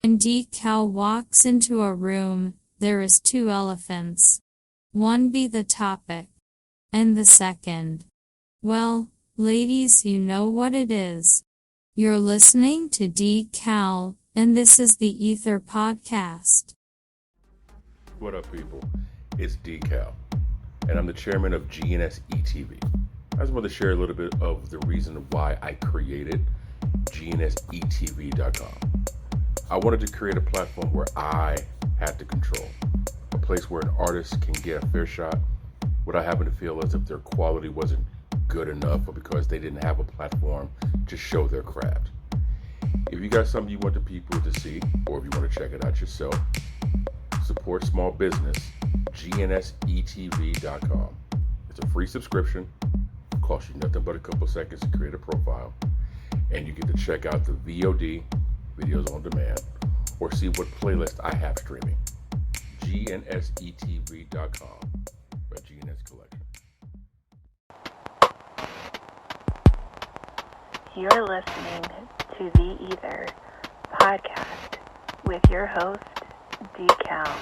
When Decal walks into a room, there is two elephants. One be the topic, and the second. Well, ladies, you know what it is. You're listening to Decal, and this is the E.I.T.H.R podcast. What up, people? It's Decal, and I'm the chairman of GNS ETV. I just want to share a little bit of the reason why I created GNSETV.com. I wanted to create a platform where I had the control, a place where an artist can get a fair shot without having to feel as if their quality wasn't good enough or because they didn't have a platform to show their craft. If you got something you want the people to see, or if you want to check it out yourself, support small business, GNSETV.com. It's a free subscription, costs you nothing but a couple seconds to create a profile, and you get to check out the VOD, videos on demand, or see what playlist I have streaming. GNSETV.com, by GNS Collection. You're listening to the E.I.T.H.R podcast with your host, Decal.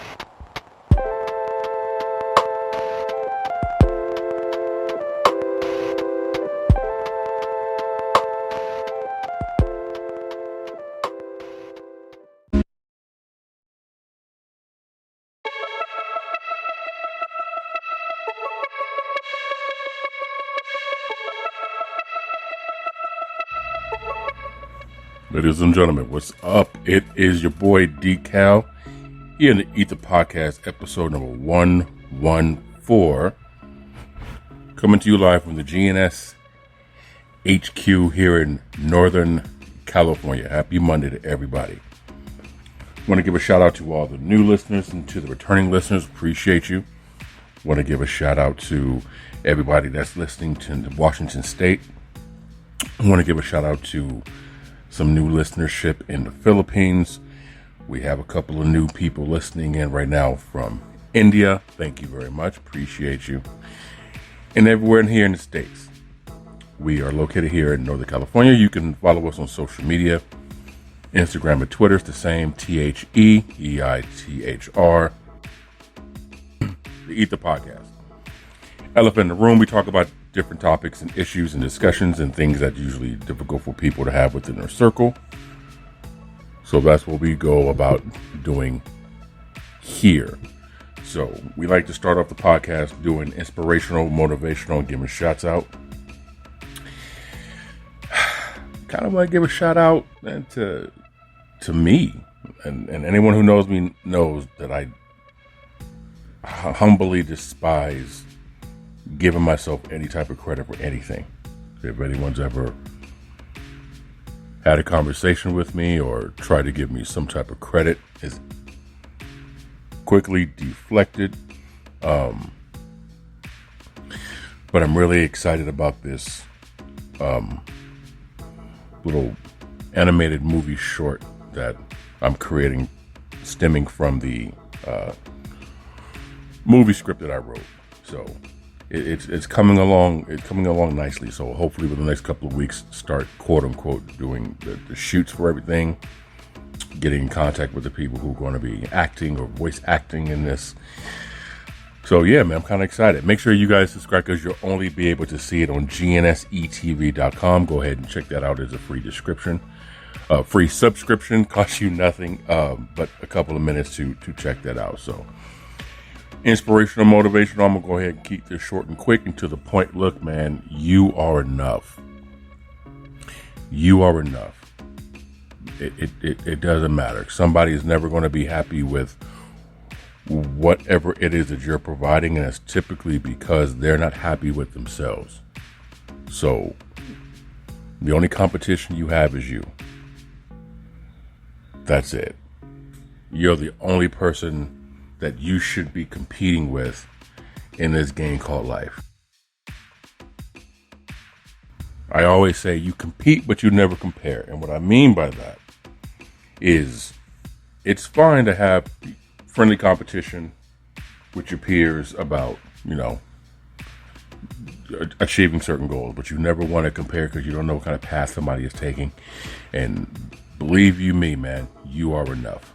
Ladies and gentlemen, what's up? It is your boy Decal here in the E.I.T.H.R podcast, episode number 114, coming to you live from the GNS HQ here in Northern California. Happy Monday to everybody. Want to give a shout out to all the new listeners and to the returning listeners. Appreciate you. Want to give a shout out to everybody that's listening to Washington State. Want to give a shout out to some new listenership in the Philippines. We have a couple of new people listening in right now from India. Thank you very much. Appreciate you. And everywhere in here in the States. We are located here in Northern California. You can follow us on social media. Instagram and Twitter is the same. E.I.T.H.R. The E.I.T.H.R podcast. Elephant in the room. We talk about different topics and issues and discussions and things that usually difficult for people to have within their circle. So that's what we go about doing here. So we like to start off the podcast doing inspirational, motivational, and giving shots out. Kind of want to give a shout out to me and anyone who knows me knows that I humbly despise giving myself any type of credit for anything. If anyone's ever had a conversation with me or tried to give me some type of credit, is quickly deflected. But I'm really excited about this little animated movie short that I'm creating, stemming from the movie script that I wrote. So it's coming along. It's coming along nicely. So hopefully within the next couple of weeks, start quote unquote doing the shoots for everything, getting in contact with the people who are going to be acting or voice acting in this. So yeah, man, I'm kind of excited. Make sure you guys subscribe because you'll only be able to see it on GNSETV.com. Go ahead and check that out as a free free subscription. Costs you nothing, but a couple of minutes to check that out. So. Inspirational, motivational. I'm going to go ahead and keep this short and quick and to the point. Look, man, you are enough. You are enough. It doesn't matter. Somebody is never going to be happy with whatever it is that you're providing, and it's typically because they're not happy with themselves. So the only competition you have is you. That's it. You're the only person that you should be competing with in this game called life. I always say you compete, but you never compare. And what I mean by that is it's fine to have friendly competition with your peers about, achieving certain goals, but you never want to compare because you don't know what kind of path somebody is taking. believe you me, man, you are enough.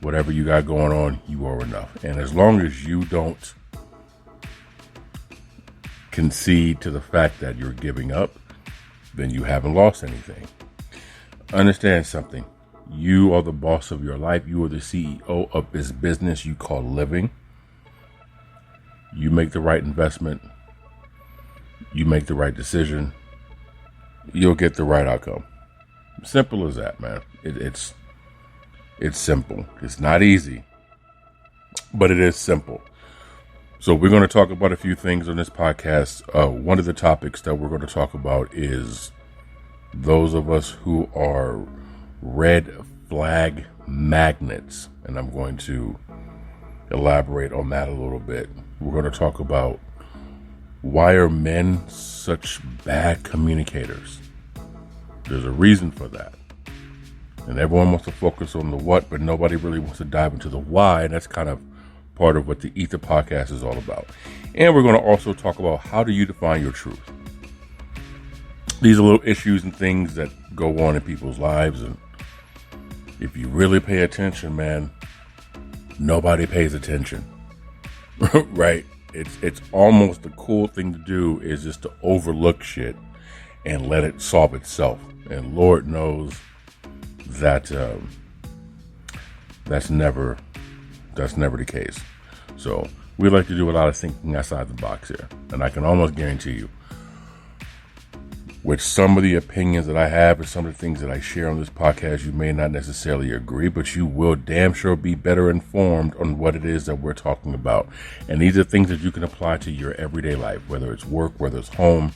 Whatever you got going on, you are enough. And as long as you don't concede to the fact that you're giving up, then you haven't lost anything. Understand something. You are the boss of your life. You are the CEO of this business you call living. You make the right investment. You make the right decision. You'll get the right outcome. Simple as that, man. It's simple. It's not easy, but it is simple. So we're going to talk about a few things on this podcast. One of the topics that we're going to talk about is those of us who are red flag magnets. And I'm going to elaborate on that a little bit. We're going to talk about why are men such bad communicators? There's a reason for that. And everyone wants to focus on the what, but nobody really wants to dive into the why. And that's kind of part of what the E.I.T.H.R podcast is all about. And we're going to also talk about how do you define your truth. These are little issues and things that go on in people's lives. And if you really pay attention, man, nobody pays attention. Right? It's almost the cool thing to do is just to overlook shit and let it solve itself. And Lord knows that that's never the case. So we like to do a lot of thinking outside the box here. And I can almost guarantee you, with some of the opinions that I have and some of the things that I share on this podcast, you may not necessarily agree, but you will damn sure be better informed on what it is that we're talking about. And these are things that you can apply to your everyday life, whether it's work, whether it's home,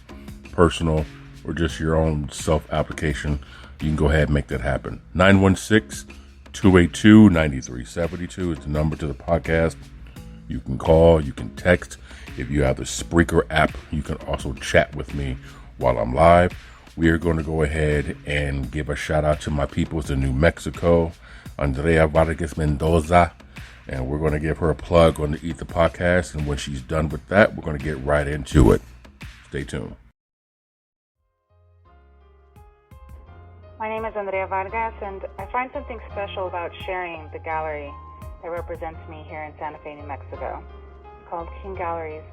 personal, or just your own self-application. You can go ahead and make that happen. 916-282-9372 is the number to the podcast. You can call, you can text. If you have the Spreaker app, you can also chat with me while I'm live. We are going to go ahead and give a shout out to my peoples in New Mexico, Andrea Vargas Mendoza, and we're going to give her a plug on the E.I.T.H.R podcast. And when she's done with that, we're going to get right into it. Stay tuned. My name is Andrea Vargas, and I find something special about sharing the gallery that represents me here in Santa Fe, New Mexico. It's called King Galleries,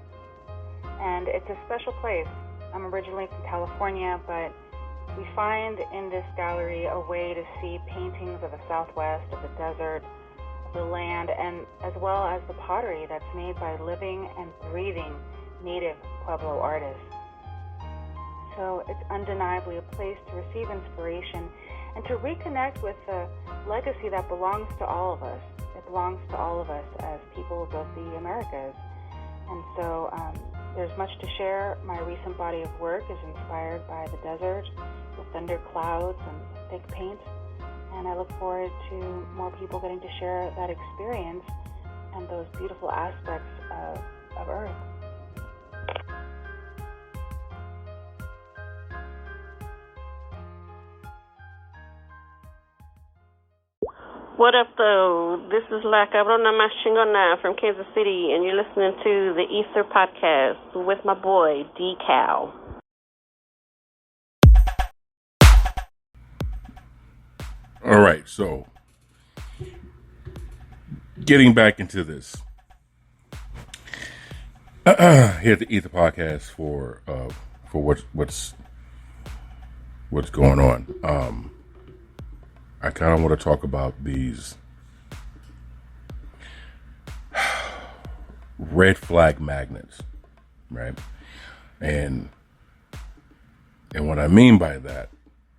and it's a special place. I'm originally from California, but we find in this gallery a way to see paintings of the Southwest, of the desert, of the land, and as well as the pottery that's made by living and breathing native Pueblo artists. So it's undeniably a place to receive inspiration and to reconnect with the legacy that belongs to all of us. It belongs to all of us as peoples of the Americas. And so there's much to share. My recent body of work is inspired by the desert, the thunder clouds, and thick paint. And I look forward to more people getting to share that experience and those beautiful aspects of Earth. What up, though? This is La Cabrona Más Chingona from Kansas City, and you're listening to the E.I.T.H.R podcast with my boy, D-Cal. All right, so getting back into this. Here at the E.I.T.H.R podcast for what's going on. I kind of want to talk about these red flag magnets, right? And what I mean by that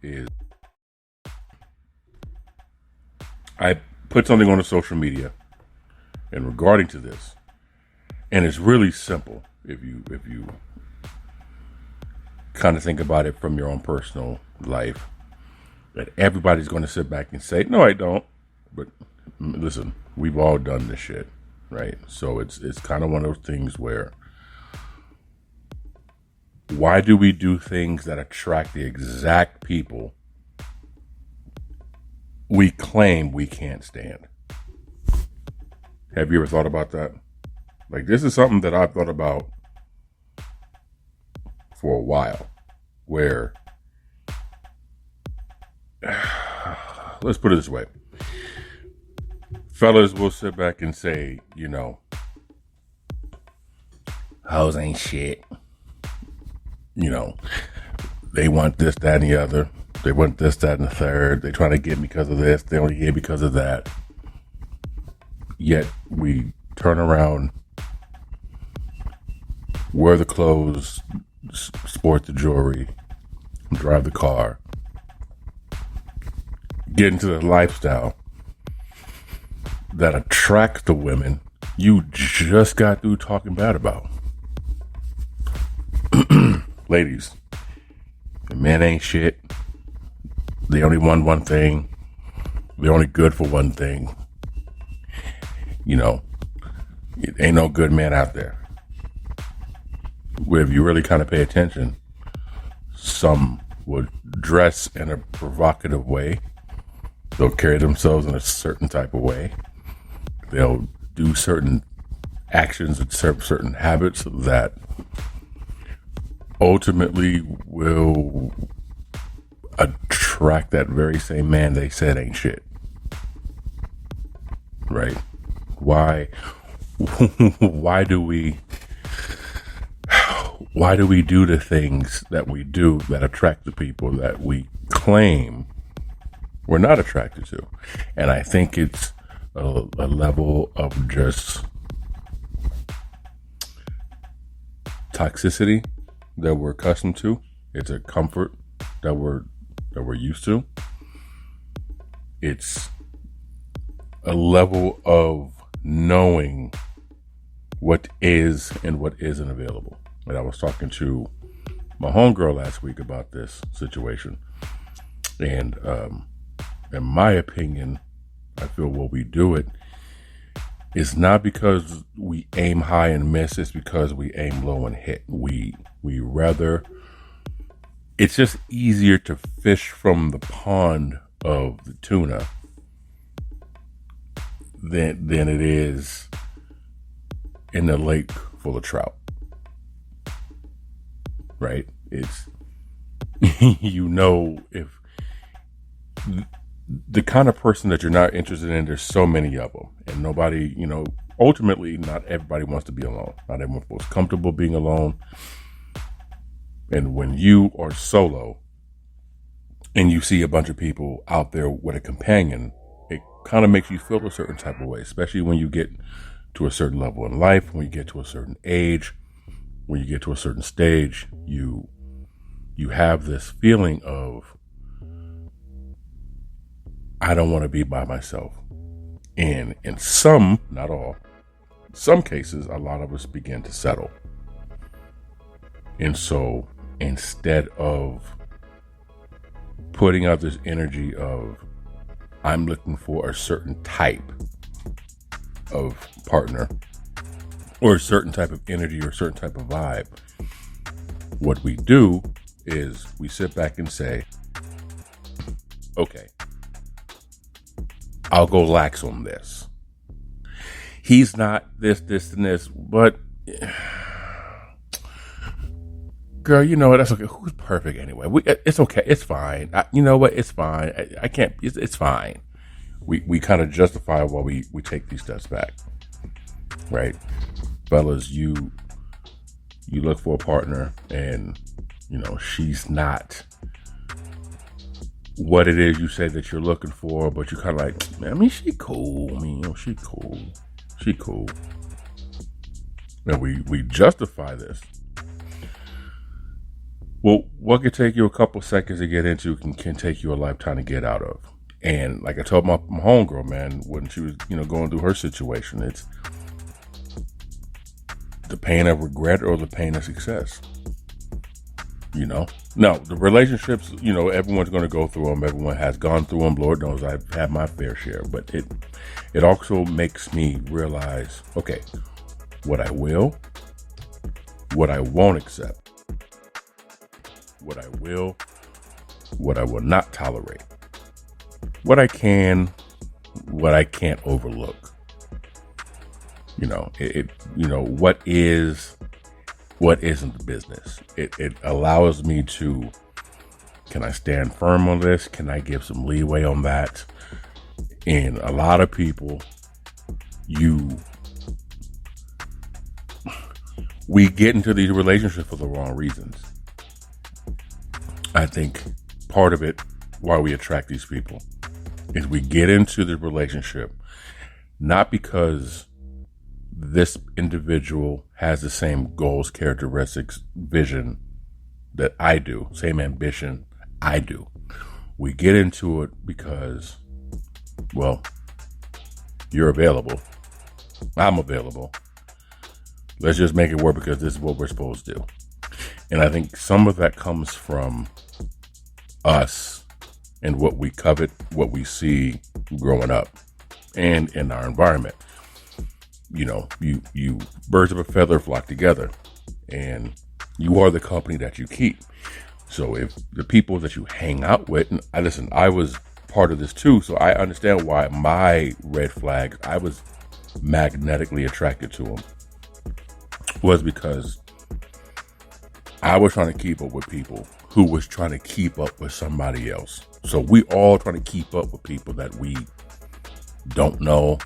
is I put something on the social media and regarding to this, and it's really simple if you kind of think about it from your own personal life. That everybody's going to sit back and say, no, I don't. But listen, we've all done this shit, right? So it's kind of one of those things where why do we do things that attract the exact people we claim we can't stand? Have you ever thought about that? Like, this is something that I've thought about for a while, where let's put it this way. Fellas will sit back and say, hoes ain't shit. They want this, that, and the other. They want this, that, and the third. They try to get me because of this. They only get because of that. Yet we turn around, wear the clothes, sport the jewelry, drive the car, get into the lifestyle that attracts the women you just got through talking bad about. Ladies, the men ain't shit. They only want one thing. They're only good for one thing. It ain't no good man out there. Where if you really kind of pay attention, some would dress in a provocative way. They'll carry themselves in a certain type of way. They'll do certain actions and certain habits that ultimately will attract that very same man they said ain't shit. Right? Why do we do the things that we do that attract the people that we claim we're not attracted to? And I think it's a level of just toxicity that we're accustomed to. It's a comfort that we're used to. It's a level of knowing what is and what isn't available. And I was talking to my homegirl last week about this situation. And in my opinion, I feel what we do it is not because we aim high and miss. It's because we aim low and hit. We rather, it's just easier to fish from the pond of the tuna than it is in the lake full of trout. Right? It's, if the kind of person that you're not interested in, there's so many of them, and nobody, ultimately not everybody wants to be alone. Not everyone feels comfortable being alone. And when you are solo and you see a bunch of people out there with a companion, it kind of makes you feel a certain type of way, especially when you get to a certain level in life, when you get to a certain age, when you get to a certain stage, you have this feeling of, I don't want to be by myself. And in some, not all, some cases, a lot of us begin to settle. And so instead of putting out this energy of, I'm looking for a certain type of partner or a certain type of energy or a certain type of vibe, what we do is we sit back and say, okay, I'll go lax on this. He's not this, and this, but girl, that's okay. Who's perfect anyway? It's okay. It's fine. You know what? It's fine. I can't. It's fine. We kind of justify while we take these steps back, right? Fellas, you look for a partner, and she's not what it is you say that you're looking for, but you're kind of like, man, she cool. She cool. She cool. And we justify this. Well, what could take you a couple seconds to get into can take you a lifetime to get out of. And like I told my homegirl, man, when she was, going through her situation, it's the pain of regret or the pain of success. Now, the relationships, everyone's going to go through them. Everyone has gone through them. Lord knows I've had my fair share. But it also makes me realize, okay, what I will, what I won't accept, what I will not tolerate, what I can, what I can't overlook. What isn't the business. It allows me to Can I stand firm on this? Can I give some leeway on that? And a lot of people, we get into these relationships for the wrong reasons. I think part of it, why we attract these people, is we get into the relationship not because this individual has the same goals, characteristics, vision that I do, same ambition I do. We get into it because, well, you're available. I'm available. Let's just make it work because this is what we're supposed to do. And I think some of that comes from us and what we covet, what we see growing up and in our environment. You know, you birds of a feather flock together, and you are the company that you keep. So if the people that you hang out with, and I was part of this too, so I understand why my red flags, I was magnetically attracted to them, was because I was trying to keep up with people who was trying to keep up with somebody else. So we all trying to keep up with people that we don't know,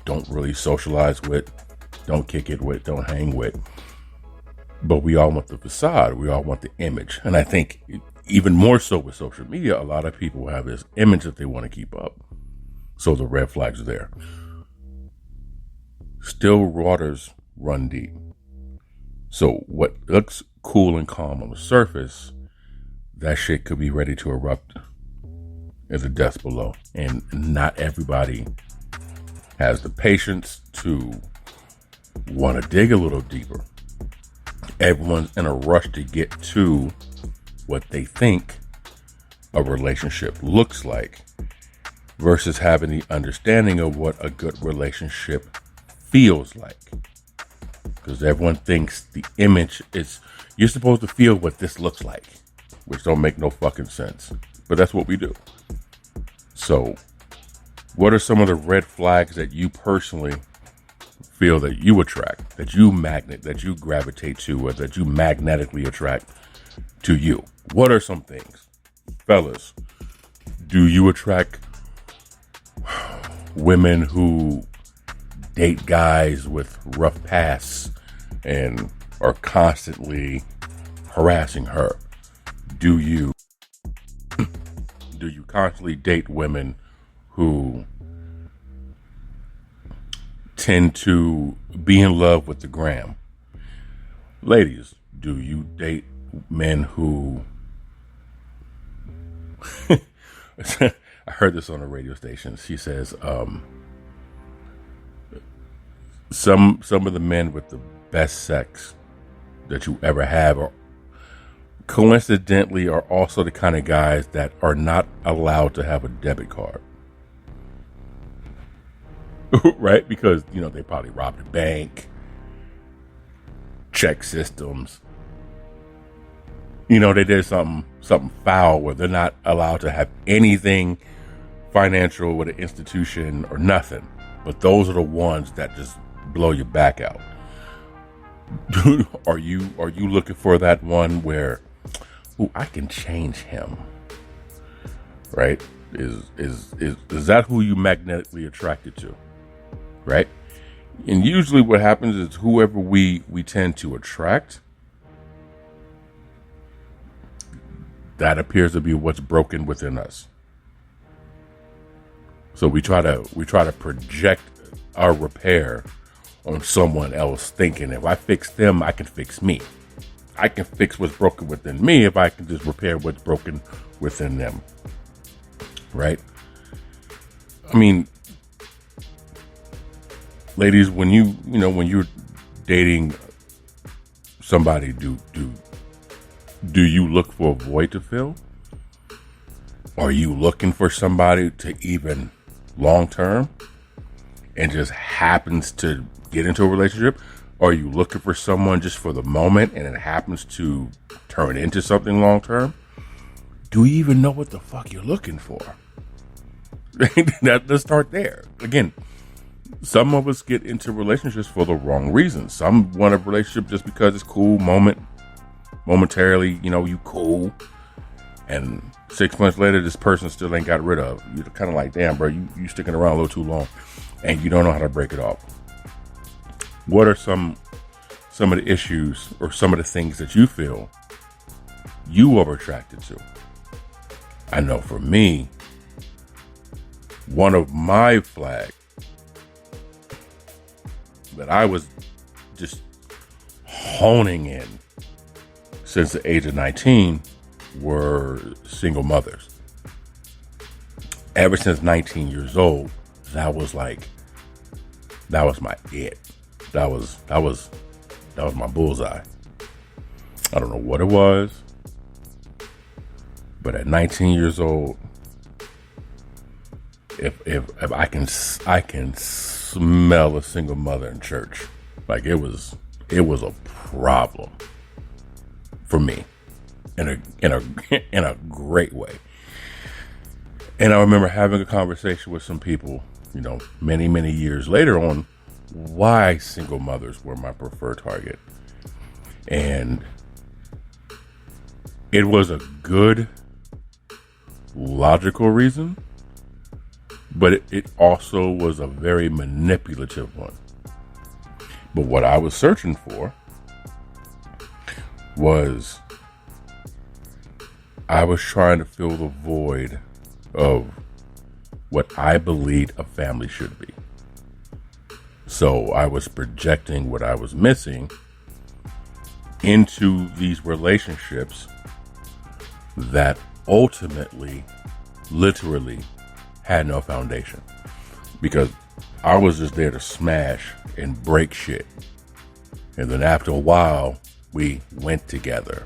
don't really socialize with, don't kick it with, don't hang with. But we all want the facade. We all want the image. And I think even more so with social media, a lot of people have this image that they want to keep up. So the red flags are there. Still waters run deep. So what looks cool and calm on the surface, that shit could be ready to erupt in the depths below. And not everybody has the patience to want to dig a little deeper. Everyone's in a rush to get to what they think a relationship looks like versus having the understanding of what a good relationship feels like. Because everyone thinks the image is, you're supposed to feel what this looks like, which don't make no fucking sense. But that's what we do. So what are some of the red flags that you personally feel that you attract, that you gravitate to, or that you magnetically attract to you? What are some things? Fellas, do you attract women who date guys with rough pasts and are constantly harassing her? Do you constantly date women who tend to be in love with the gram? Ladies, do you date men who I heard this on a radio station. She says some of the men with the best sex that you ever have are coincidentally are also the kind of guys that are not allowed to have a debit card. Right? Because, you know, they probably robbed a bank, check systems. You know, they did something foul where they're not allowed to have anything financial with an institution or nothing. But those are the ones that just blow your back out. Are you looking for that one where, ooh, I can change him? Right? Is that who you magnetically attracted to? Right? And usually what happens is whoever we tend to attract, that appears to be what's broken within us. So we try to project our repair on someone else, thinking if I fix them, I can fix me. I can fix what's broken within me if I can just repair what's broken within them. Right? I mean, ladies, when you're dating somebody, do you look for a void to fill? Are you looking for somebody to even long term and just happens to get into a relationship? Or are you looking for someone just for the moment and it happens to turn into something long term? Do you even know what the fuck you're looking for? Let's start there. Again, some of us get into relationships for the wrong reasons. Some want a relationship just because it's cool, momentarily, you know, you cool. And 6 months later, this person still ain't got rid of. You're kind of like, damn, bro, you sticking around a little too long, and you don't know how to break it off. What are some of the issues or some of the things that you feel you are attracted to? I know for me, one of my flags that I was just honing in since the age of 19 were single mothers. Ever since 19 years old, that was my it. That was my bullseye. I don't know what it was, but at 19 years old, if I can smell a single mother in church, like it was a problem for me in a great way. And I remember having a conversation with some people, many years later on why single mothers were my preferred target. And it was a good, logical reason, but it also was a very manipulative one. But what I was searching for was I was trying to fill the void of what I believed a family should be. So I was projecting what I was missing into these relationships that ultimately, literally, had no foundation. Because I was just there to smash and break shit. And then after a while, we went together.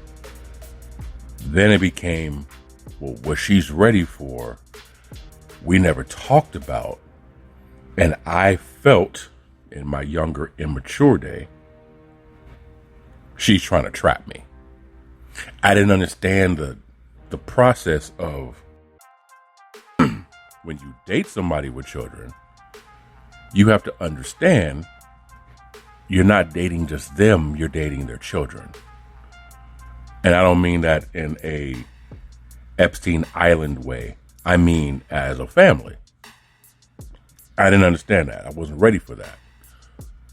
Then it became, well, what she's ready for, we never talked about. And I felt in my younger, immature day, she's trying to trap me. I didn't understand the process of when you date somebody with children, you have to understand you're not dating just them, you're dating their children. And I don't mean that in a Epstein Island way. I mean as a family. I didn't understand that. I wasn't ready for that.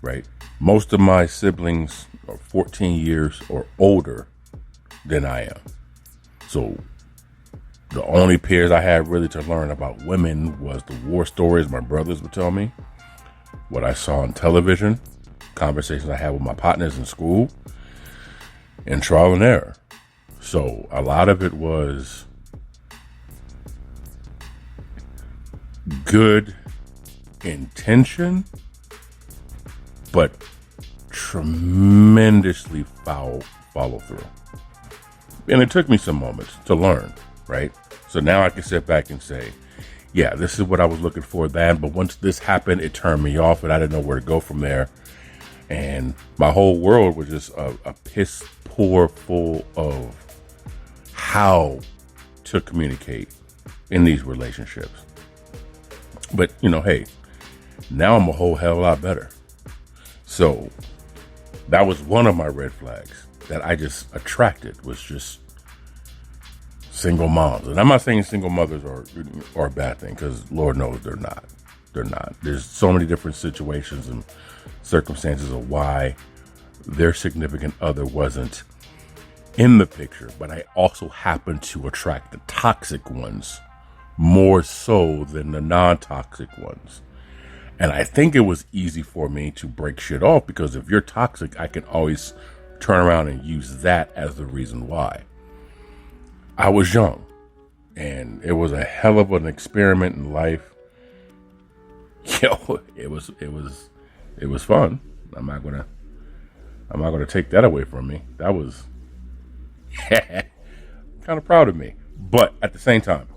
Right? Most of my siblings are 14 years or older than I am. So the only peers I had really to learn about women was the war stories my brothers would tell me, what I saw on television, conversations I had with my partners in school, and trial and error. So a lot of it was good intention, but tremendously foul follow through. And it took me some moments to learn, right? So now I can sit back and say, yeah, this is what I was looking for then. But once this happened, it turned me off and I didn't know where to go from there. And my whole world was just a piss poor full of how to communicate in these relationships. But, hey, now I'm a whole hell of a lot better. So that was one of my red flags that I just attracted, was just single moms. And I'm not saying single mothers are a bad thing, because Lord knows they're not. They're not. There's so many different situations and circumstances of why their significant other wasn't in the picture. But I also happen to attract the toxic ones more so than the non-toxic ones. And I think it was easy for me to break shit off, because if you're toxic, I can always turn around and use that as the reason why. I was young, and it was a hell of an experiment in life. Yo, it was fun. I'm not gonna take that away from me. That was kind of proud of me, but at the same time,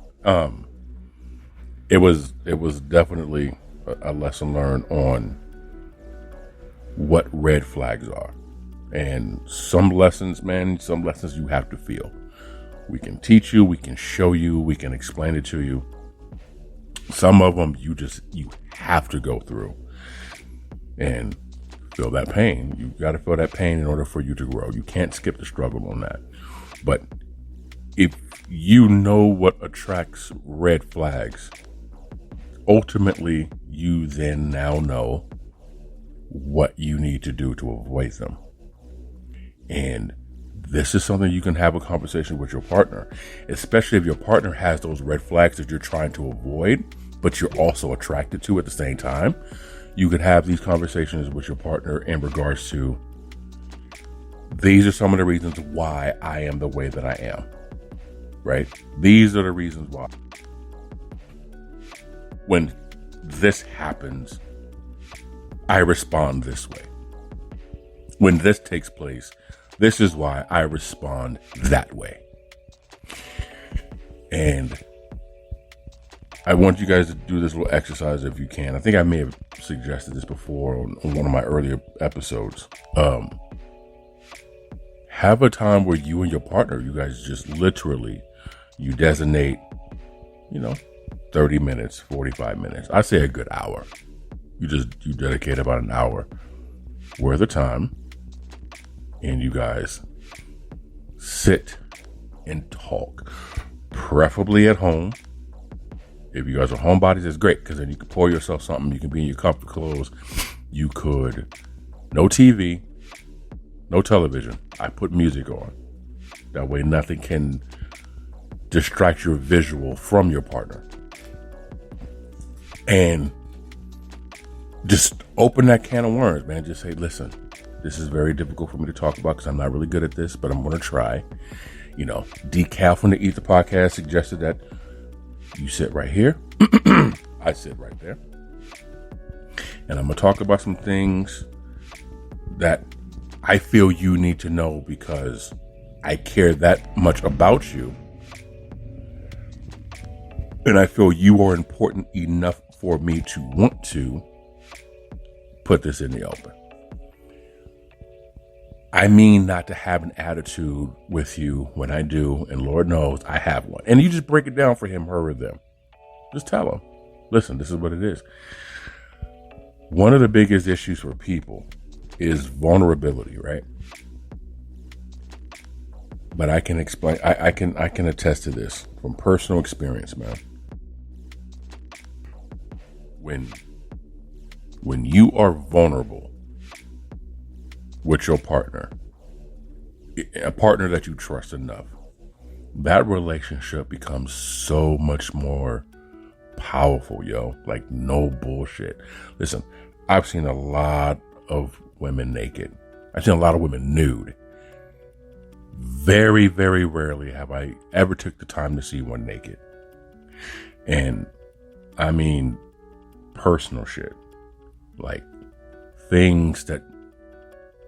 it was definitely a lesson learned on what red flags are. And some lessons you have to feel. We can teach you, we can show you, we can explain it to you. Some of them you have to go through and feel that pain. You got to feel that pain in order for you to grow. You can't skip the struggle on that. But if you know what attracts red flags. Ultimately, you then now know what you need to do to avoid them. And this is something you can have a conversation with your partner, especially if your partner has those red flags that you're trying to avoid, but you're also attracted to at the same time. You can have these conversations with your partner in regards to, these are some of the reasons why I am the way that I am, right? These are the reasons why. When this happens, I respond this way. When this takes place, this is why I respond that way. And I want you guys to do this little exercise if you can. I think I may have suggested this before on one of my earlier episodes. Have a time where you and your partner, you guys just literally, you designate, 30 minutes, 45 minutes. I say a good hour. You dedicate about an hour worth of time, and you guys sit and talk, preferably at home. If you guys are homebodies, it's great, because then you can pour yourself something. You can be in your comfy clothes. You could, no TV, no television. I put music on. That way nothing can distract your visual from your partner. And just open that can of worms, man. Just say, listen, this is very difficult for me to talk about because I'm not really good at this, but I'm going to try. D.Cal from the E.I.T.H.R podcast suggested that you sit right here. I sit right there. And I'm going to talk about some things that I feel you need to know because I care that much about you. And I feel you are important enough for me to want to put this in the open. I mean not to have an attitude with you when I do, and Lord knows I have one. And you just break it down for him, her, or them. Just tell them, listen, this is what it is. One of the biggest issues for people is vulnerability, right? But I can explain, I can attest to this from personal experience, man. When you are vulnerable with your partner, a partner that you trust enough, that relationship becomes so much more powerful, yo. Like, no bullshit. Listen, I've seen a lot of women naked. I've seen a lot of women nude. Very, very rarely have I ever took the time to see one naked. And I mean personal shit. Like things that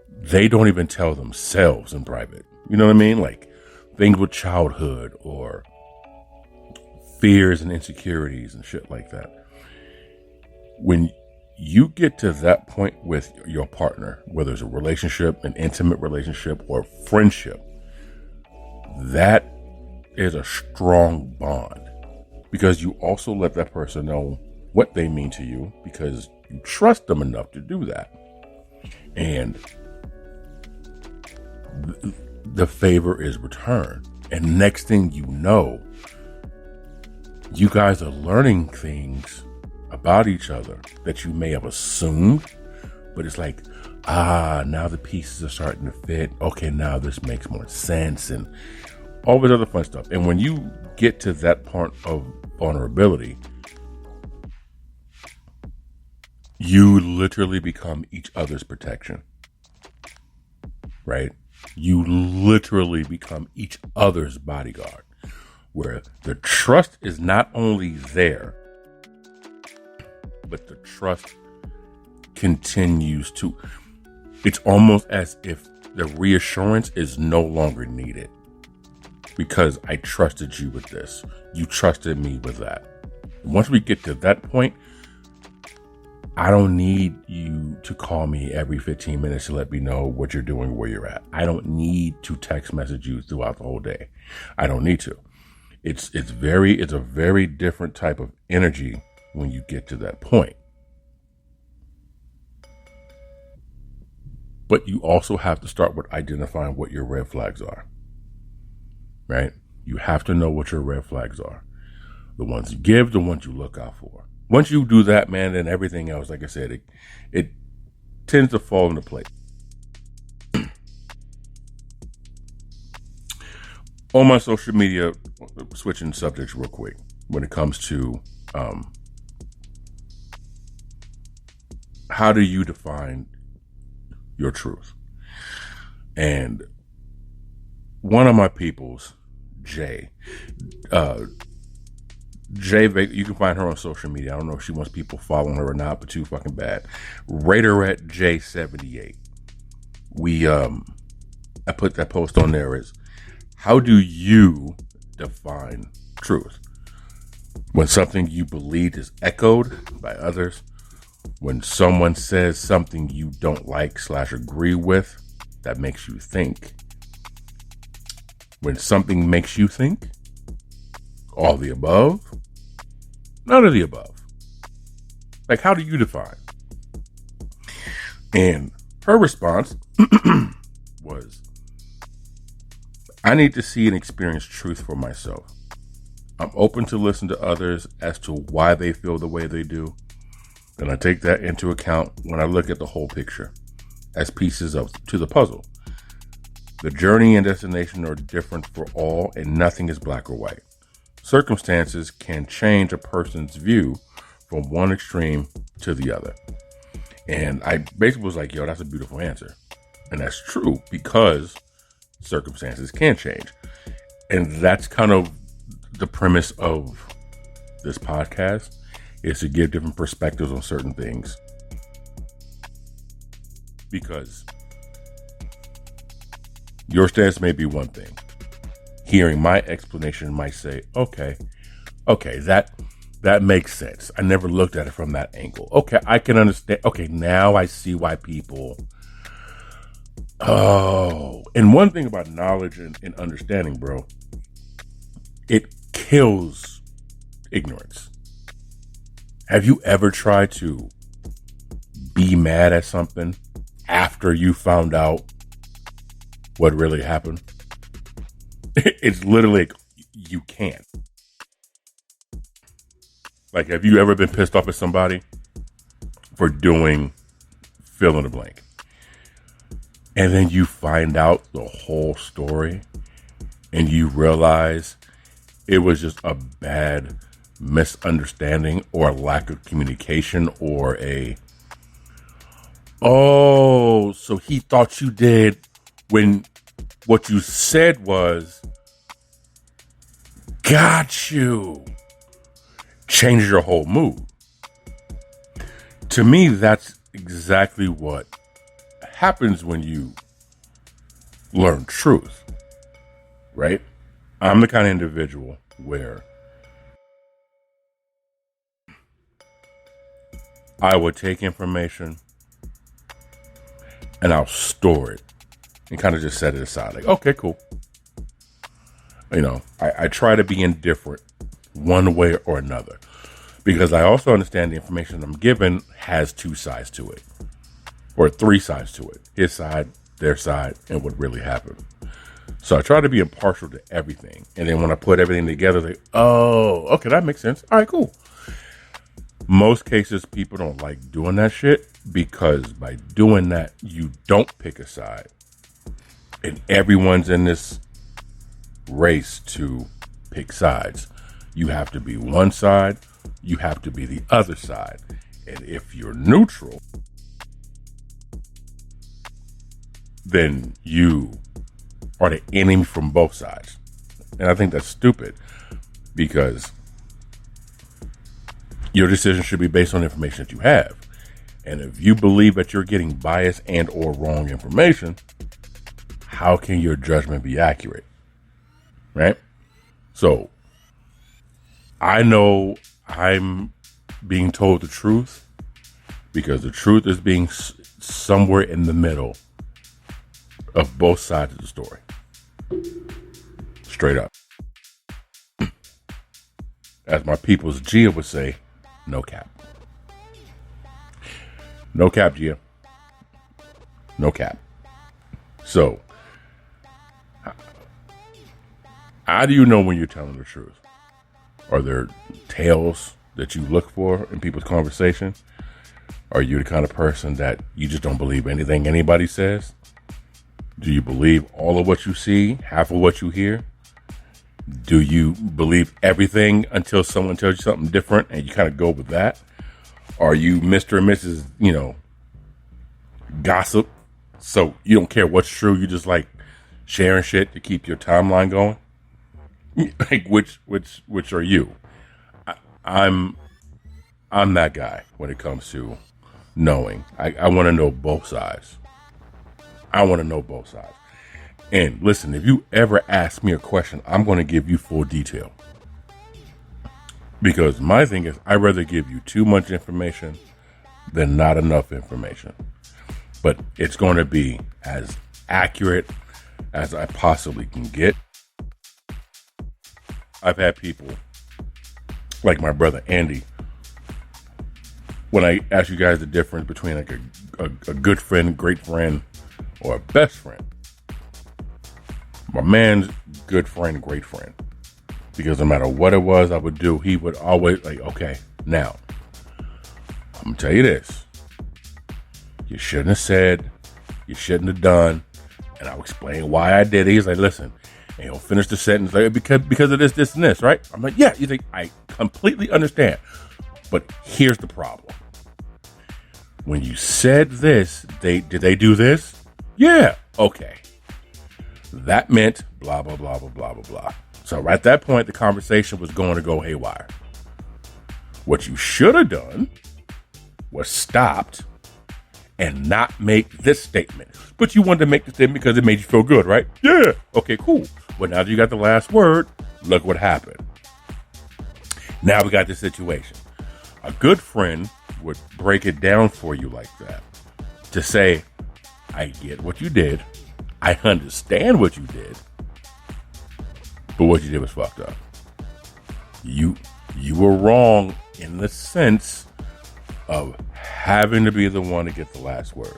they don't even tell themselves in private. You know what I mean? Like things with childhood or fears and insecurities and shit like that. When you get to that point with your partner, whether it's a relationship, an intimate relationship, or friendship, that is a strong bond because you also let that person know what they mean to you because you trust them enough to do that. And the favor is returned. And next thing you know, you guys are learning things about each other that you may have assumed, but it's like, now the pieces are starting to fit. Okay, now this makes more sense and all this other fun stuff. And when you get to that part of vulnerability, you literally become each other's protection, right? You literally become each other's bodyguard, where the trust is not only there, but the trust continues to, it's almost as if the reassurance is no longer needed because I trusted you with this. You trusted me with that. Once we get to that point, I don't need you to call me every 15 minutes to let me know what you're doing, where you're at. I don't need to text message you throughout the whole day. I don't need to. It's a very different type of energy when you get to that point. But you also have to start with identifying what your red flags are, right? You have to know what your red flags are. The ones you give, the ones you look out for. Once you do that, man, then everything else, like I said, it tends to fall into place. On my social media, switching subjects real quick, when it comes to how do you define your truth? And one of my peoples, Jay, you can find her on social media. I don't know if she wants people following her or not, but too fucking bad. Rate her at J78. I put that post on there as, how do you define truth? When something you believe is echoed by others, when someone says something you don't like / agree with that makes you think, when something makes you think, all the above, none of the above. Like, how do you define? And her response was, I need to see and experience truth for myself. I'm open to listen to others as to why they feel the way they do. And I take that into account when I look at the whole picture as pieces to the puzzle. The journey and destination are different for all, and nothing is black or white. Circumstances can change a person's view from one extreme to the other. And I basically was like, yo, that's a beautiful answer. And that's true, because circumstances can change. And that's kind of the premise of this podcast, is to give different perspectives on certain things. Because your stance may be one thing. Hearing my explanation might say, okay, that makes sense. I never looked at it from that angle. Okay, I can understand. Okay, now I see why people... Oh, and one thing about knowledge and understanding, bro, it kills ignorance. Have you ever tried to be mad at something after you found out what really happened? It's literally like, you can't. Like, have you ever been pissed off at somebody for doing fill in the blank? And then you find out the whole story and you realize it was just a bad misunderstanding or a lack of communication or so he thought you did when what you said was, got you. Changes your whole mood. To me, that's exactly what happens when you learn truth, right? I'm the kind of individual where I would take information and I'll store it and kind of just set it aside. Like, okay, cool. You know, I try to be indifferent one way or another, because I also understand the information I'm given has two sides to it, or three sides to it: his side, their side, and what really happened. So I try to be impartial to everything. And then when I put everything together, like, oh, okay, that makes sense. All right, cool. Most cases, people don't like doing that shit, because by doing that, you don't pick a side. And everyone's in this race to pick sides. You have to be one side. You have to be the other side. And if you're neutral, then you are the enemy from both sides. And I think that's stupid, because your decision should be based on information that you have. And if you believe that you're getting biased and or wrong information, how can your judgment be accurate? Right? So I know I'm being told the truth, because the truth is being somewhere in the middle of both sides of the story. Straight up. As my people's Gia would say, no cap. No cap, Gia. No cap. So How do you know when you're telling the truth? Are there tales that you look for in people's conversation? Are you the kind of person that you just don't believe anything anybody says? Do you believe all of what you see, half of what you hear? Do you believe everything until someone tells you something different and you kind of go with that? Are you Mr. and Mrs., gossip? So you don't care what's true, you just like sharing shit to keep your timeline going? Like which are you? I'm that guy when it comes to knowing. I want to know both sides. And listen, if you ever ask me a question, I'm going to give you full detail. Because my thing is, I'd rather give you too much information than not enough information. But it's going to be as accurate as I possibly can get. I've had people like my brother Andy. When I ask you guys the difference between like a good friend, great friend, or a best friend, my man's good friend, great friend. Because no matter what it was I would do, he would always like, okay, now, I'm going to tell you this. You shouldn't have said, you shouldn't have done, and I'll explain why I did it. He's like, listen, and he'll finish the sentence like, because of this, this, and this, right? I'm like, yeah. He's like, I completely understand. But here's the problem. When you said this, did they do this? Yeah. Okay. That meant blah, blah, blah, blah, blah, blah, blah. So at that point, the conversation was going to go haywire. What you should have done was stopped and not make this statement. But you wanted to make the statement because it made you feel good, right? Yeah. Okay, cool. Well, now that you got the last word, look what happened. Now we got this situation. A good friend would break it down for you like that. To say, I get what you did. I understand what you did. But what you did was fucked up. You were wrong in the sense of having to be the one to get the last word.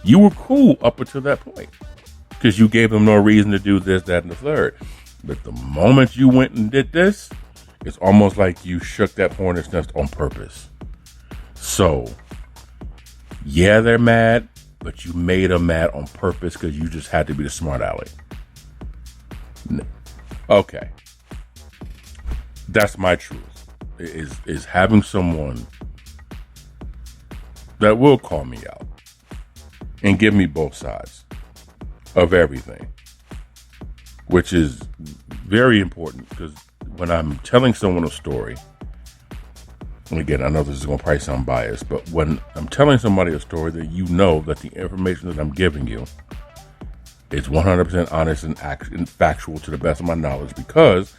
You were cool up until that point because you gave them no reason to do this, that, and the third. But the moment you went and did this, it's almost like you shook that hornet's nest on purpose. So, yeah, they're mad, but you made them mad on purpose because you just had to be the smart aleck. Okay. That's my truth. Is having someone that will call me out and give me both sides of everything, which is very important because when I'm telling someone a story, and again, I know this is going to probably sound biased, but when I'm telling somebody a story, that you know that the information that I'm giving you is 100% honest and factual to the best of my knowledge, because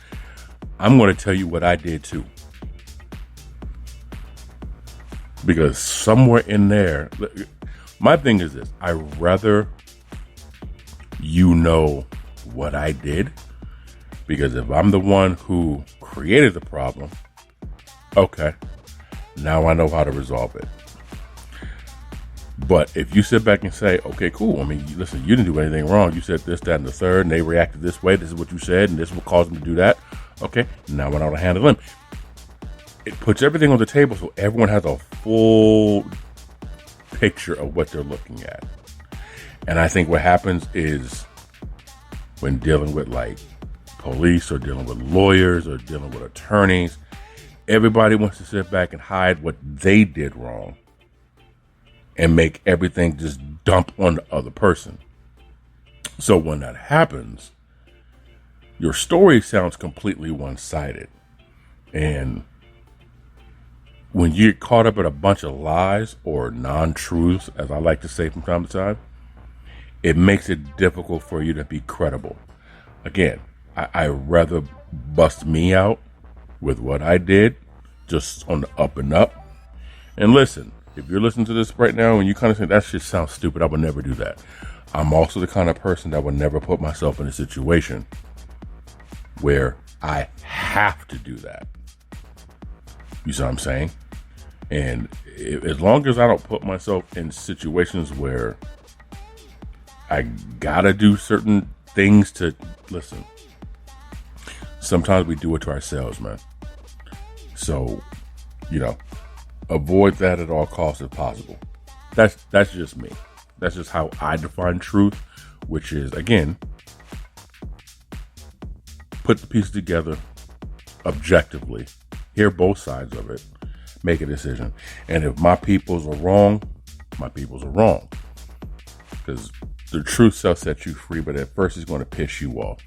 I'm going to tell you what I did too. Because somewhere in there, my thing is this: I rather you know what I did, because if I'm the one who created the problem, okay, now I know how to resolve it. But if you sit back and say, okay, cool, I mean, listen, you didn't do anything wrong. You said this, that, and the third, and they reacted this way. This is what you said, and this will cause them to do that. Okay, now I know how to handle them. It puts everything on the table so everyone has a full picture of what they're looking at. And I think what happens is when dealing with like police or dealing with lawyers or dealing with attorneys, everybody wants to sit back and hide what they did wrong and make everything just dump on the other person. So when that happens, your story sounds completely one-sided. And when you get caught up in a bunch of lies or non-truths, as I like to say from time to time, it makes it difficult for you to be credible. Again, I rather bust me out with what I did, just on the up and up. And listen, if you're listening to this right now and you kind of think that shit sounds stupid, I would never do that. I'm also the kind of person that would never put myself in a situation where I have to do that. You see what I'm saying? And as long as I don't put myself in situations where I gotta do certain things to listen, sometimes we do it to ourselves, man. So, avoid that at all costs if possible. That's just me. That's just how I define truth, which is, again, put the pieces together objectively, hear both sides of it, make a decision. And if my peoples are wrong, my peoples are wrong. Because the truth shall set you free, but at first it's going to piss you off.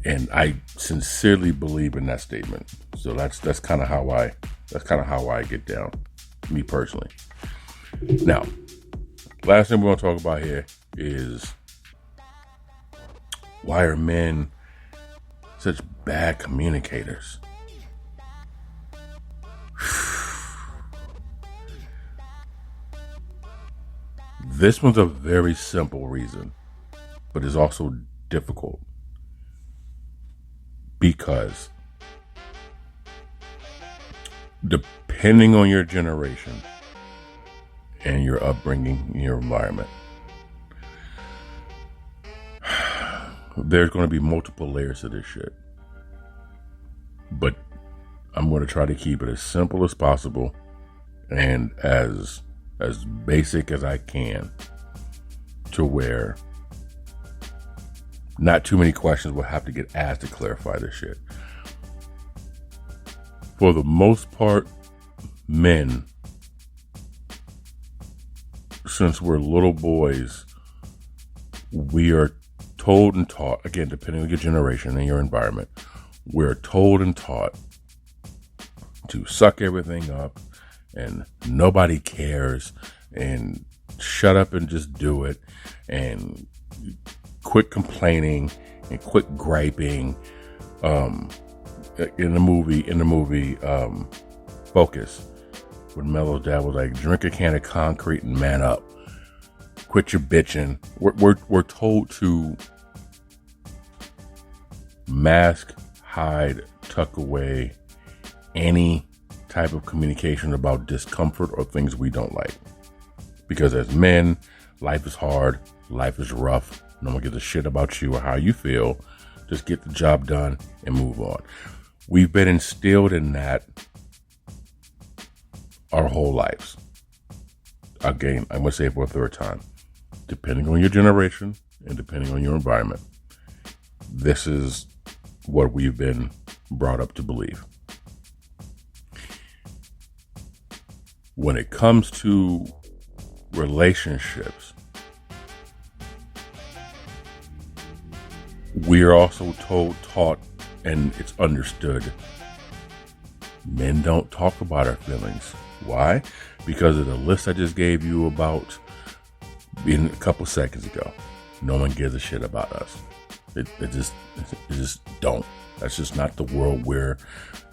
And I sincerely believe in that statement. So that's kind of how I get down, me personally. Now, last thing we're going to talk about here is, why are men such bad communicators? This one's a very simple reason, but it's also difficult. Because depending on your generation and your upbringing, your environment, there's going to be multiple layers to this shit. But I'm going to try to keep it as simple as possible and as basic as I can, to where not too many questions will have to get asked to clarify this shit. For the most part, men, since we're little boys, we are told and taught, again, depending on your generation and your environment, we're told and taught to suck everything up and nobody cares and shut up and just do it and quit complaining and quit griping. In the movie Focus, when Mello's dad was like, drink a can of concrete and man up, quit your bitching. We're told to mask, hide, tuck away any type of communication about discomfort or things we don't like, because as men, life is hard, life is rough. No one gives a shit about you or how you feel. Just get the job done and move on. We've been instilled in that our whole lives. Again, I'm going to say it for a third time. Depending on your generation and depending on your environment, this is what we've been brought up to believe. When it comes to relationships, we are also taught, and it's understood, men don't talk about our feelings. Why? Because of the list I just gave you about a couple seconds ago. No one gives a shit about us. It just don't. That's just not the world we're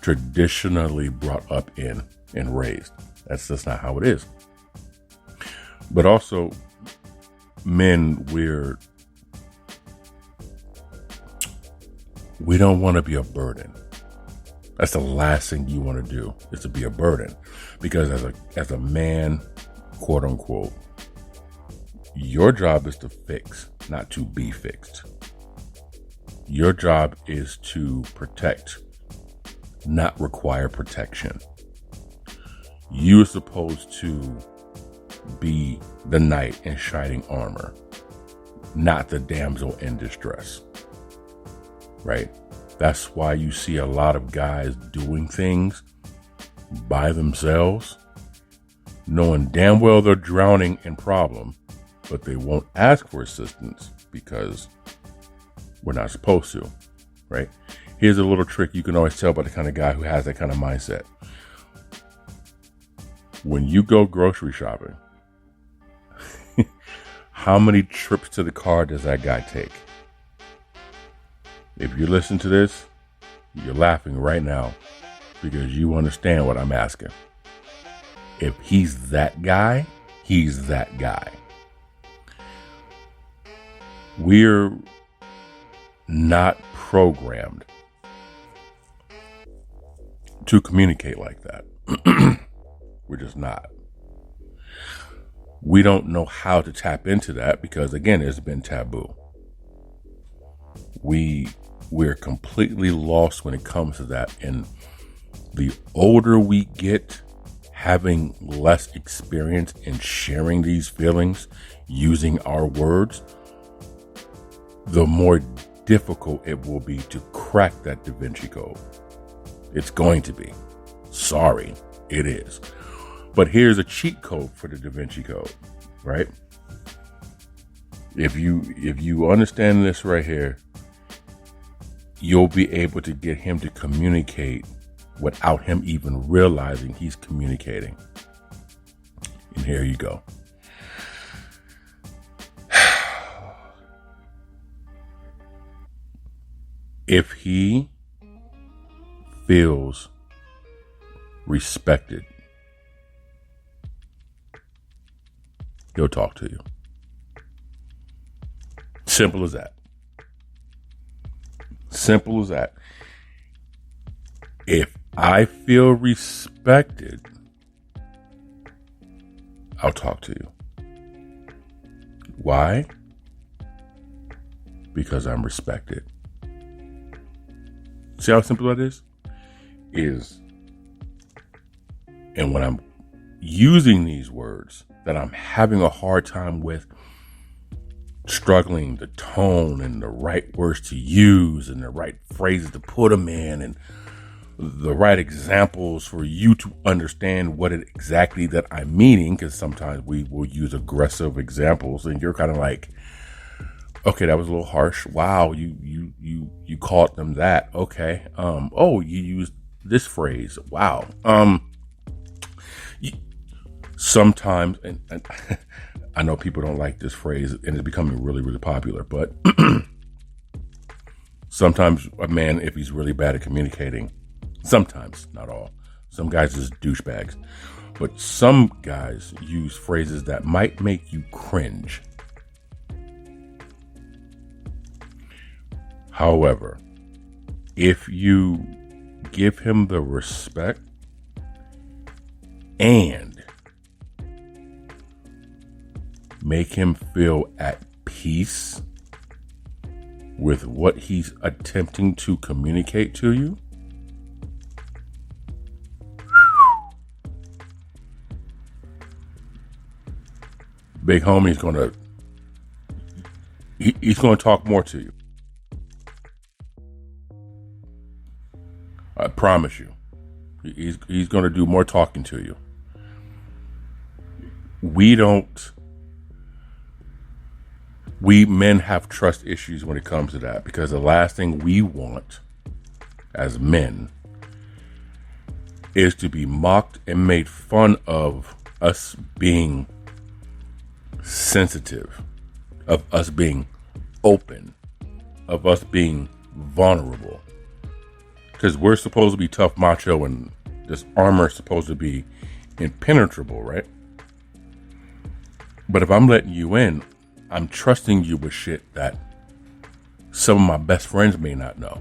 traditionally brought up in and raised. That's just not how it is. But also, men, we don't want to be a burden. That's the last thing you want to do, is to be a burden. Because as a man, quote unquote, your job is to fix, not to be fixed. Your job is to protect, not require protection. You're supposed to be the knight in shining armor, not the damsel in distress. Right? That's why you see a lot of guys doing things by themselves, knowing damn well they're drowning in problem, but they won't ask for assistance because we're not supposed to. Right? Here's a little trick you can always tell by the kind of guy who has that kind of mindset. When you go grocery shopping, how many trips to the car does that guy take? If you listen to this, you're laughing right now because you understand what I'm asking. If he's that guy, he's that guy. We're not programmed to communicate like that. We're just not. We don't know how to tap into that because, again, it's been taboo. We we're completely lost when it comes to that. And the older we get, having less experience in sharing these feelings, using our words, the more difficult it will be to crack that Da Vinci Code. It's going to be. Sorry, it is. But here's a cheat code for the Da Vinci Code, right? If you understand this right here, you'll be able to get him to communicate without him even realizing he's communicating. And here you go. If he feels respected, he'll talk to you. Simple as that. Simple as that. If I feel respected, I'll talk to you. Why? Because I'm respected. See how simple that is? And when I'm using these words that I'm having a hard time with, struggling the tone and the right words to use and the right phrases to put them in and the right examples for you to understand what it exactly that I'm meaning, because sometimes we will use aggressive examples and you're kind of like, okay, that was a little harsh. Wow, you called them that. Okay. Oh, you used this phrase. Wow. Sometimes, and I know people don't like this phrase, and it's becoming really, really popular, but sometimes a man, if he's really bad at communicating, sometimes, not all, some guys is douchebags, but some guys use phrases that might make you cringe. However, if you give him the respect and make him feel at peace with what he's attempting to communicate to you, big homie's he's gonna talk more to you. I promise you. He's gonna do more talking to you. We men have trust issues when it comes to that, because the last thing we want as men is to be mocked and made fun of us being sensitive, of us being open, of us being vulnerable. Because we're supposed to be tough, macho, and this armor is supposed to be impenetrable, right? But if I'm letting you in, I'm trusting you with shit that some of my best friends may not know.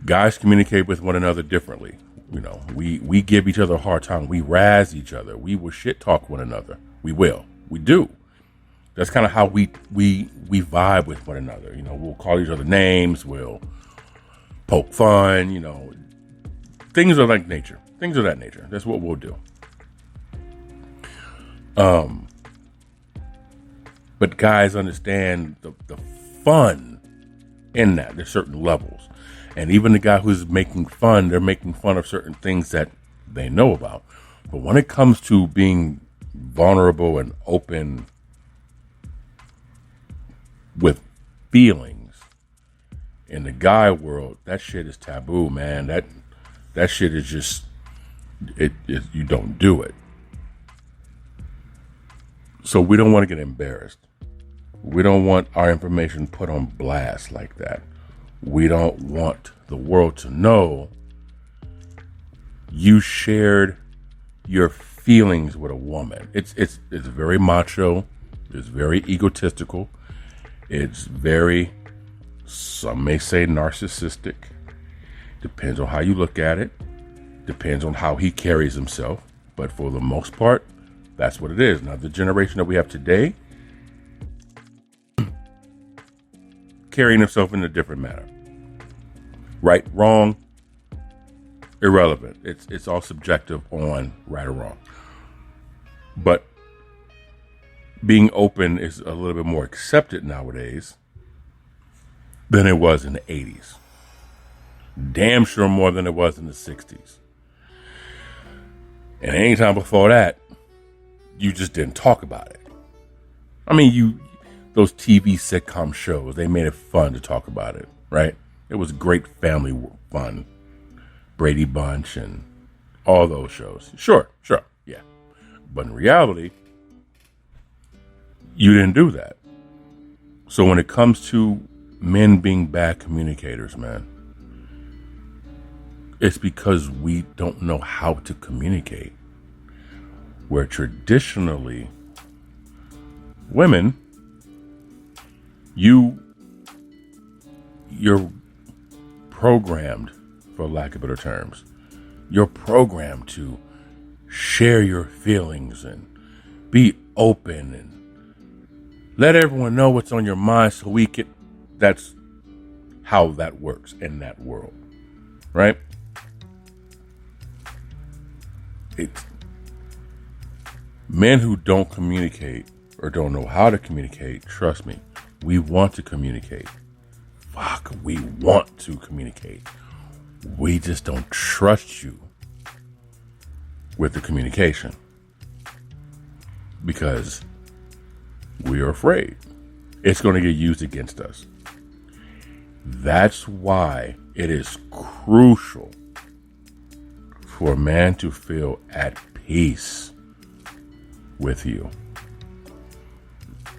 Guys communicate with one another differently. You know, we give each other a hard time. We razz each other. We will shit talk one another. We will. We do. That's kind of how we vibe with one another. You know, we'll call each other names. We'll poke fun. You know, things of that nature. Things of that nature. That's what we'll do. But guys understand the fun in that. There's certain levels. And even the guy who's making fun, they're making fun of certain things that they know about. But when it comes to being vulnerable and open with feelings in the guy world, that shit is taboo, man. That shit is just, you don't do it. So we don't want to get embarrassed. We don't want our information put on blast like that. We don't want the world to know you shared your feelings with a woman. It's very macho. It's very egotistical. It's very, some may say, narcissistic. Depends on how you look at it. Depends on how he carries himself. But for the most part, that's what it is. Now, the generation that we have today, carrying himself in a different manner. Right, wrong, irrelevant. It's all subjective on right or wrong. But being open is a little bit more accepted nowadays than it was in the 80s. Damn sure more than it was in the 60s. And anytime before that, you just didn't talk about it. I mean, those TV sitcom shows, they made it fun to talk about it, right? It was great family fun. Brady Bunch and all those shows. Sure, yeah. But in reality, you didn't do that. So when it comes to men being bad communicators, man, it's because we don't know how to communicate. Where traditionally, women, you're programmed, for lack of better terms, you're programmed to share your feelings and be open and let everyone know what's on your mind so that's how that works in that world, right? It's men who don't communicate or don't know how to communicate. Trust me, we want to communicate. We want to communicate. We just don't trust you with the communication because we are afraid it's going to get used against us. That's why it is crucial for a man to feel at peace with you.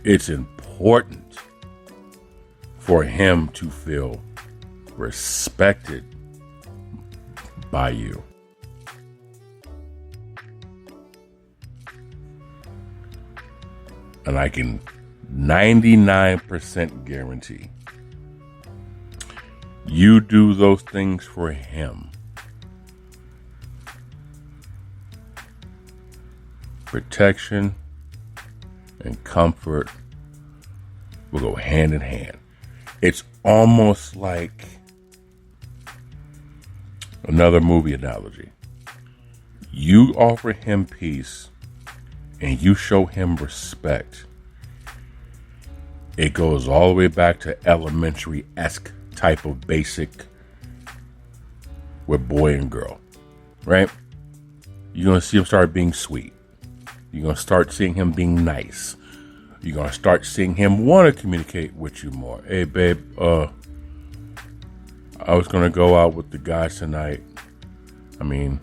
It's important for him to feel respected by you. And I can 99% guarantee you do those things for him. Protection and comfort will go hand in hand. It's almost like another movie analogy. You offer him peace and you show him respect. It goes all the way back to elementary-esque type of basic with boy and girl, right? You're going to see him start being sweet. You're going to start seeing him being nice. You're going to start seeing him want to communicate with you more. Hey, babe, I was going to go out with the guys tonight. I mean,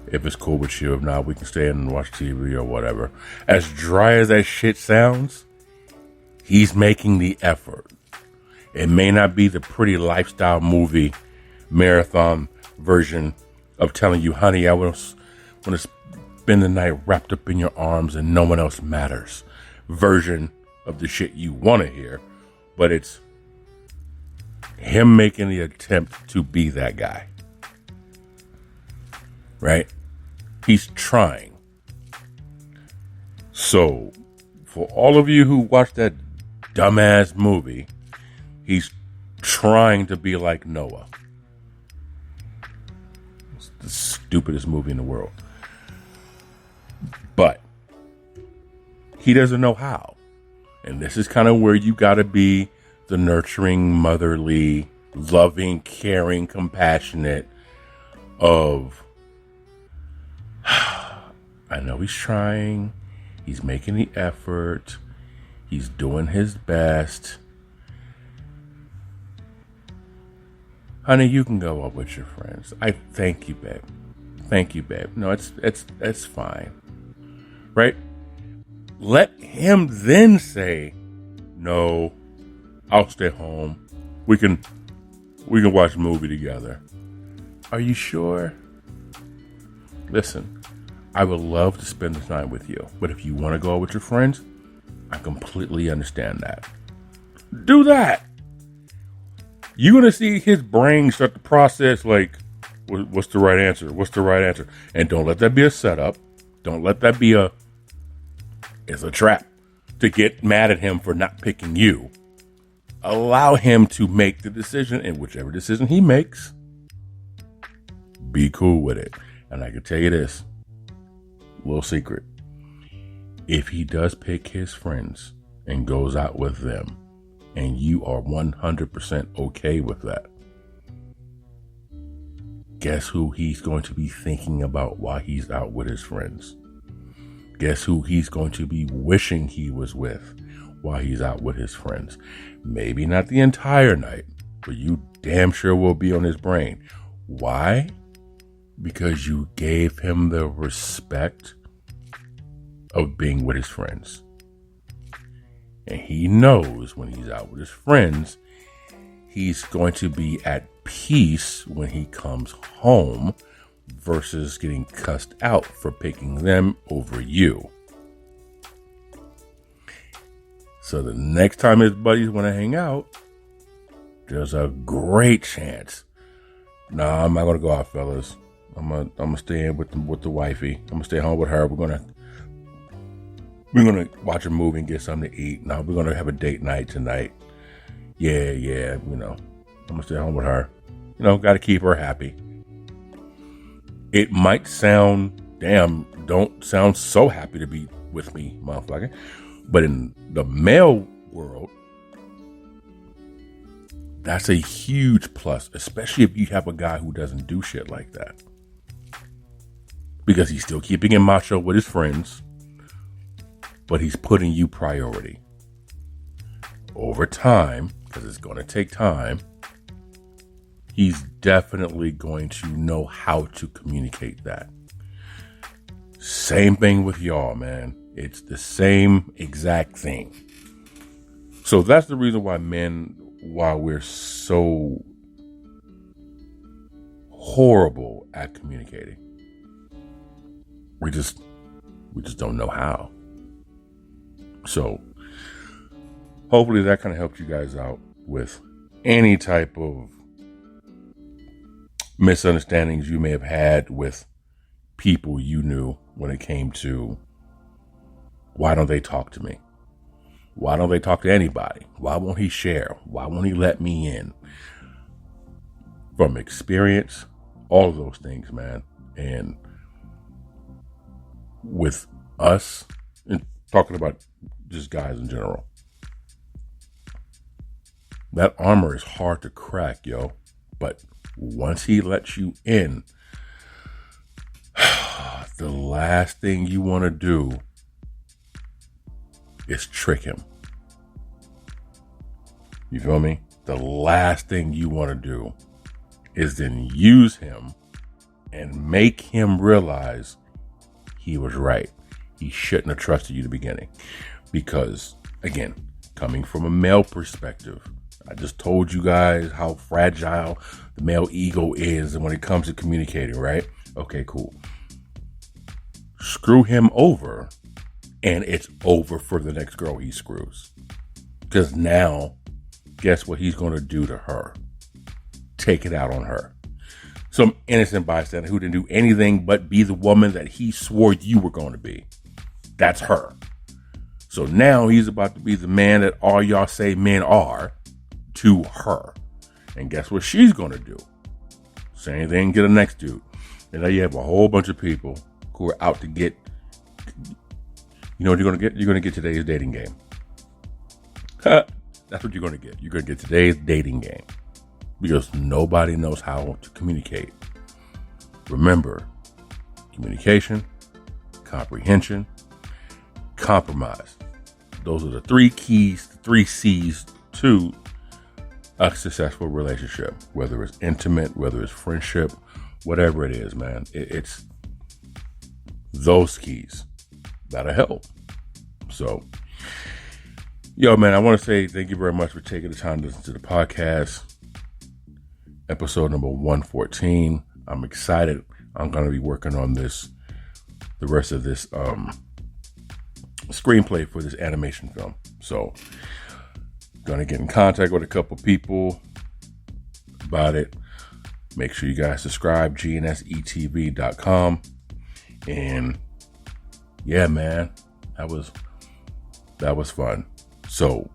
if it's cool with you, if not, we can stay in and watch TV or whatever. As dry as that shit sounds, he's making the effort. It may not be the pretty lifestyle movie marathon version of telling you, honey, I want to spend the night wrapped up in your arms and no one else matters version of the shit you want to hear. But it's him making the attempt to be that guy. Right? He's trying. So, for all of you who watched that dumbass movie, he's trying to be like Noah. It's the stupidest movie in the world. But he doesn't know how. And this is kind of where you got to be the nurturing, motherly, loving, caring, compassionate of, I know he's trying. He's making the effort. He's doing his best. Honey, you can go out with your friends. I thank you, babe. Thank you, babe. No, it's fine. Right? Let him then say, no, I'll stay home. We can watch a movie together. Are you sure? Listen, I would love to spend the night with you, but if you want to go out with your friends, I completely understand that. Do that. You're going to see his brain start to process like, what's the right answer? What's the right answer? And don't let that be a setup. Don't let that be it's a trap to get mad at him for not picking you. allow him to make the decision, and whichever decision he makes, be cool with it. And I can tell you this, little secret. If he does pick his friends and goes out with them, and you are 100% okay with that, guess who he's going to be thinking about while he's out with his friends? Guess who he's going to be wishing he was with while he's out with his friends? Maybe not the entire night, but you damn sure will be on his brain. Why? Because you gave him the respect of being with his friends. And he knows when he's out with his friends, he's going to be at peace when he comes home versus getting cussed out for picking them over you. So the next time his buddies want to hang out, there's a great chance. Nah, I'm not gonna go out, fellas. I'm gonna stay in with the wifey. I'm gonna stay home with her. We're gonna watch a movie and get something to eat. Now we're gonna have a date night tonight. Yeah, I'm gonna stay home with her. Gotta keep her happy. It might sound, don't sound so happy to be with me, motherfucker. But in the male world, that's a huge plus, especially if you have a guy who doesn't do shit like that. Because he's still keeping it macho with his friends, but he's putting you priority. Over time, because it's going to take time, he's definitely going to know how to communicate that. Same thing with y'all, man. It's the same exact thing. So that's the reason why men, while we're so horrible at communicating, we just don't know how. So hopefully that kind of helped you guys out with any type of misunderstandings you may have had with people you knew when it came to why don't they talk to me? Why don't they talk to anybody? Why won't he share? Why won't he let me in? From experience, all of those things, man. And with us, and talking about just guys in general, that armor is hard to crack, yo. But once he lets you in, the last thing you want to do is trick him. You feel me? The last thing you want to do is then use him and make him realize he was right. He shouldn't have trusted you at the beginning. Because, again, coming from a male perspective, I just told you guys how fragile the male ego is when it comes to communicating, right? Okay, cool. Screw him over, and it's over for the next girl he screws. Because now, guess what he's going to do to her? Take it out on her. Some innocent bystander who didn't do anything but be the woman that he swore you were going to be. That's her. So now he's about to be the man that all y'all say men are to her. And guess what she's going to do? Same thing, get a next dude. And now you have a whole bunch of people who are out to get, you know what you're going to get? You're going to get today's dating game. That's what you're going to get. You're going to get today's dating game. Because nobody knows how to communicate. Remember, communication, comprehension, compromise. Those are the three keys, the three C's to a successful relationship. Whether it's intimate, whether it's friendship, whatever it is, man. It's those keys that'll help. So, yo, man, I want to say thank you very much for taking the time to listen to the podcast. Episode number 114. I'm excited. I'm going to be working on the rest of this screenplay for this animation film. So, going to get in contact with a couple people about it. Make sure you guys subscribe, gnsetv.com. And yeah, man, that was fun. So,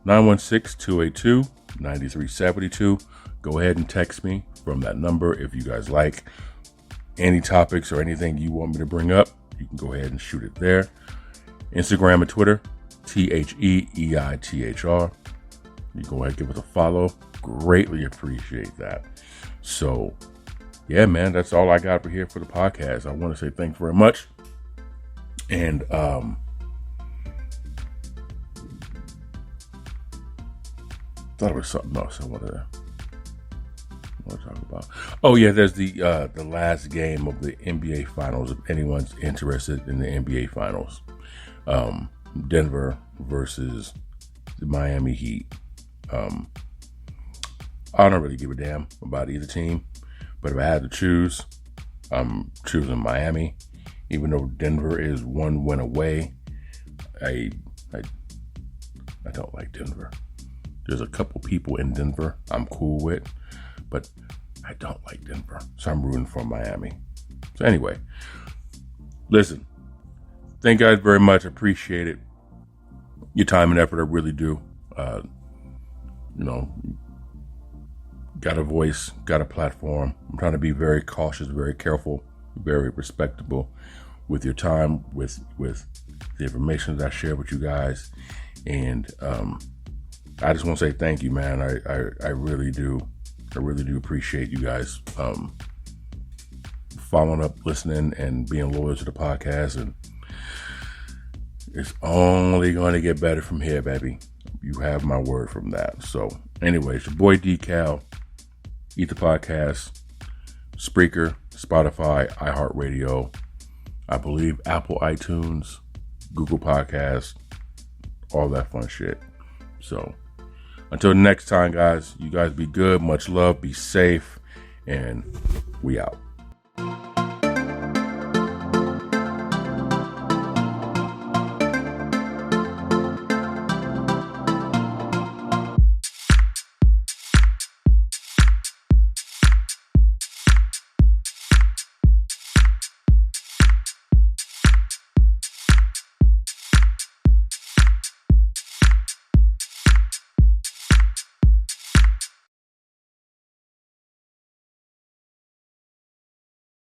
916-282-9372. Go ahead and text me from that number if you guys like any topics or anything you want me to bring up. You can go ahead and shoot it there. Instagram and Twitter, E.I.TH.R. You go ahead and give us a follow. Greatly appreciate that. So, yeah, man, that's all I got here for the podcast. I want to say thanks very much. And thought it was something else I wanted to talk about. Oh yeah, there's the last game of the NBA Finals. If anyone's interested in the NBA Finals, Denver versus the Miami Heat. I don't really give a damn about either team, but if I had to choose, I'm choosing Miami. Even though Denver is one win away, I don't like Denver. There's a couple people in Denver I'm cool with, but I don't like Denver. So I'm rooting for Miami. So anyway, listen, thank you guys very much. Appreciate it. Your time and effort, I really do. Got a voice, got a platform. I'm trying to be very cautious, very careful, very respectable with your time, with the information that I share with you guys. And I just want to say thank you, man. I really do. I really do appreciate you guys following up, listening, and being loyal to the podcast. And it's only going to get better from here, baby. You have my word from that. So anyway, it's your boy D-Cal, E.I.T.H.R Podcast, Spreaker, Spotify, iHeartRadio, I believe Apple iTunes, Google Podcasts, all that fun shit. So until next time, guys, you guys be good. Much love. Be safe. And we out.